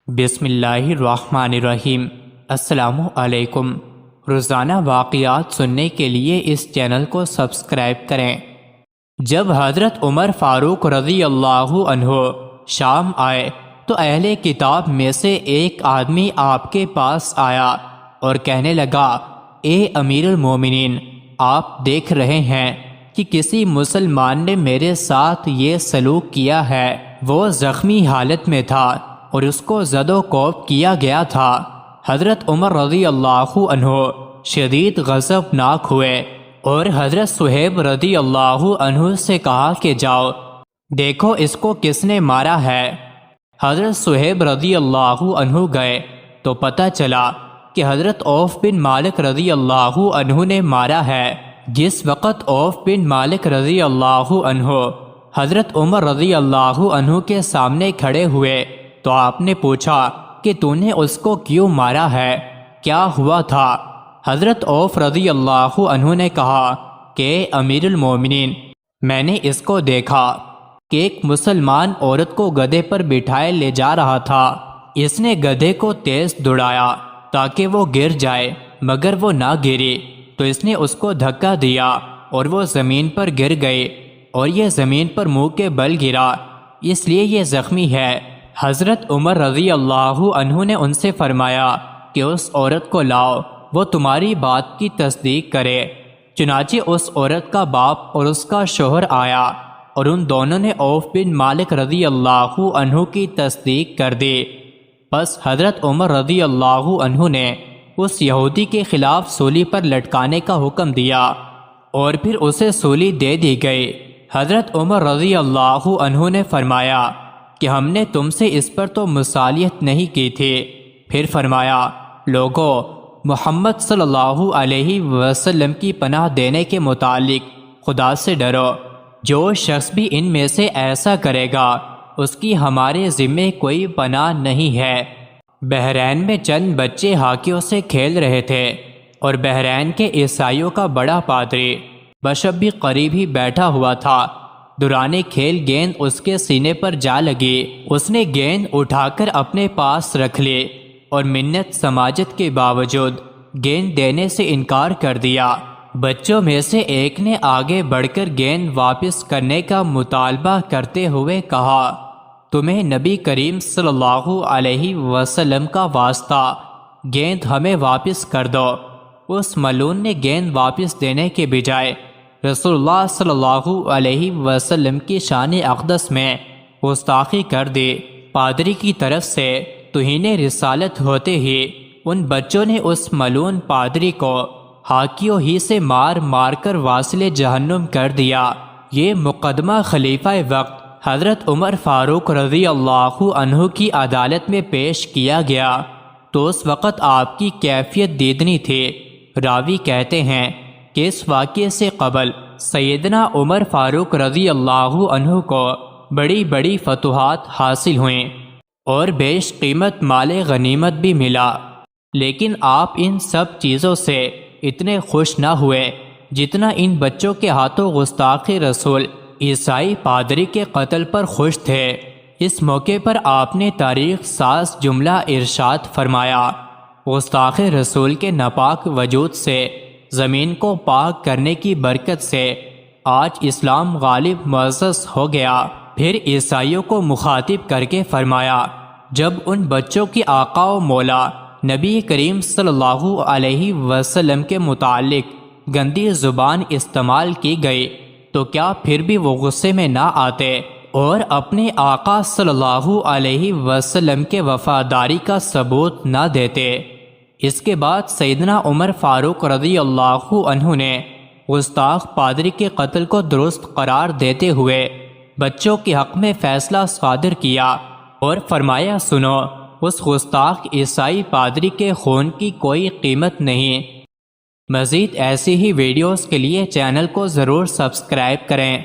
بسم اللہ الرحمن الرحیم۔ السلام علیکم۔ روزانہ واقعات سننے کے لیے اس چینل کو سبسکرائب کریں۔ جب حضرت عمر فاروق رضی اللہ عنہ شام آئے تو اہل کتاب میں سے ایک آدمی آپ کے پاس آیا اور کہنے لگا، اے امیر المومنین، آپ دیکھ رہے ہیں کہ کسی مسلمان نے میرے ساتھ یہ سلوک کیا ہے۔ وہ زخمی حالت میں تھا اور اس کو زد و کوب کیا گیا تھا۔ حضرت عمر رضی اللہ عنہ شدید غضبناک ہوئے اور حضرت صہیب رضی اللہ عنہ سے کہا کہ جاؤ دیکھو اس کو کس نے مارا ہے۔ حضرت صہیب رضی اللہ عنہ گئے تو پتہ چلا کہ حضرت عوف بن مالک رضی اللہ عنہ نے مارا ہے۔ جس وقت عوف بن مالک رضی اللہ عنہ حضرت عمر رضی اللہ عنہ کے سامنے کھڑے ہوئے تو آپ نے پوچھا کہ تو نے اس کو کیوں مارا ہے، کیا ہوا تھا؟ حضرت عوف رضی اللہ عنہ نے کہا کہ امیر المومنین، میں نے اس کو دیکھا کہ ایک مسلمان عورت کو گدھے پر بٹھائے لے جا رہا تھا۔ اس نے گدھے کو تیز دوڑایا تاکہ وہ گر جائے، مگر وہ نہ گری تو اس نے اس کو دھکا دیا اور وہ زمین پر گر گئی اور یہ زمین پر منہ کے بل گرا، اس لیے یہ زخمی ہے۔ حضرت عمر رضی اللہ عنہ نے ان سے فرمایا کہ اس عورت کو لاؤ، وہ تمہاری بات کی تصدیق کرے۔ چنانچہ اس عورت کا باپ اور اس کا شوہر آیا اور ان دونوں نے عوف بن مالک رضی اللہ عنہ کی تصدیق کر دی۔ پس حضرت عمر رضی اللہ عنہ نے اس یہودی کے خلاف سولی پر لٹکانے کا حکم دیا اور پھر اسے سولی دے دی گئی۔ حضرت عمر رضی اللہ عنہ نے فرمایا کہ ہم نے تم سے اس پر تو مصالحت نہیں کی تھی۔ پھر فرمایا، لوگو، محمد صلی اللہ علیہ وسلم کی پناہ دینے کے متعلق خدا سے ڈرو۔ جو شخص بھی ان میں سے ایسا کرے گا اس کی ہمارے ذمے کوئی پناہ نہیں ہے۔ بحرین میں چند بچے ہاکیوں سے کھیل رہے تھے اور بحرین کے عیسائیوں کا بڑا پادری بشپ بھی قریب ہی بیٹھا ہوا تھا۔ دوران کھیل گیند اس کے سینے پر جا لگی۔ اس نے گیند اٹھا کر اپنے پاس رکھ لی اور منت سماجت کے باوجود گیند دینے سے انکار کر دیا۔ بچوں میں سے ایک نے آگے بڑھ کر گیند واپس کرنے کا مطالبہ کرتے ہوئے کہا، تمہیں نبی کریم صلی اللہ علیہ وسلم کا واسطہ، گیند ہمیں واپس کر دو۔ اس ملعون نے گیند واپس دینے کے بجائے رسول اللہ صلی اللہ علیہ وسلم کی شان اقدس میں گستاخی کر دی۔ پادری کی طرف سے توہین رسالت ہوتے ہی ان بچوں نے اس ملعون پادری کو ہاکیوں ہی سے مار مار کر واصل جہنم کر دیا۔ یہ مقدمہ خلیفہ وقت حضرت عمر فاروق رضی اللہ عنہ کی عدالت میں پیش کیا گیا تو اس وقت آپ کی کیفیت دیدنی تھی۔ راوی کہتے ہیں کہ اس واقعے سے قبل سیدنا عمر فاروق رضی اللہ عنہ کو بڑی بڑی فتوحات حاصل ہوئیں اور بیش قیمت مال غنیمت بھی ملا، لیکن آپ ان سب چیزوں سے اتنے خوش نہ ہوئے جتنا ان بچوں کے ہاتھوں گستاخ رسول عیسائی پادری کے قتل پر خوش تھے۔ اس موقع پر آپ نے تاریخ ساز جملہ ارشاد فرمایا، گستاخ رسول کے ناپاک وجود سے، زمین کو پاک کرنے کی برکت سے آج اسلام غالب معزز ہو گیا۔ پھر عیسائیوں کو مخاطب کر کے فرمایا، جب ان بچوں کی آقا و مولا نبی کریم صلی اللہ علیہ وسلم کے متعلق گندی زبان استعمال کی گئی تو کیا پھر بھی وہ غصے میں نہ آتے اور اپنے آقا صلی اللہ علیہ وسلم کے وفاداری کا ثبوت نہ دیتے؟ اس کے بعد سیدنا عمر فاروق رضی اللہ عنہ نے گستاخ پادری کے قتل کو درست قرار دیتے ہوئے بچوں کے حق میں فیصلہ صادر کیا اور فرمایا، سنو، اس گستاخ عیسائی پادری کے خون کی کوئی قیمت نہیں۔ مزید ایسی ہی ویڈیوز کے لیے چینل کو ضرور سبسکرائب کریں۔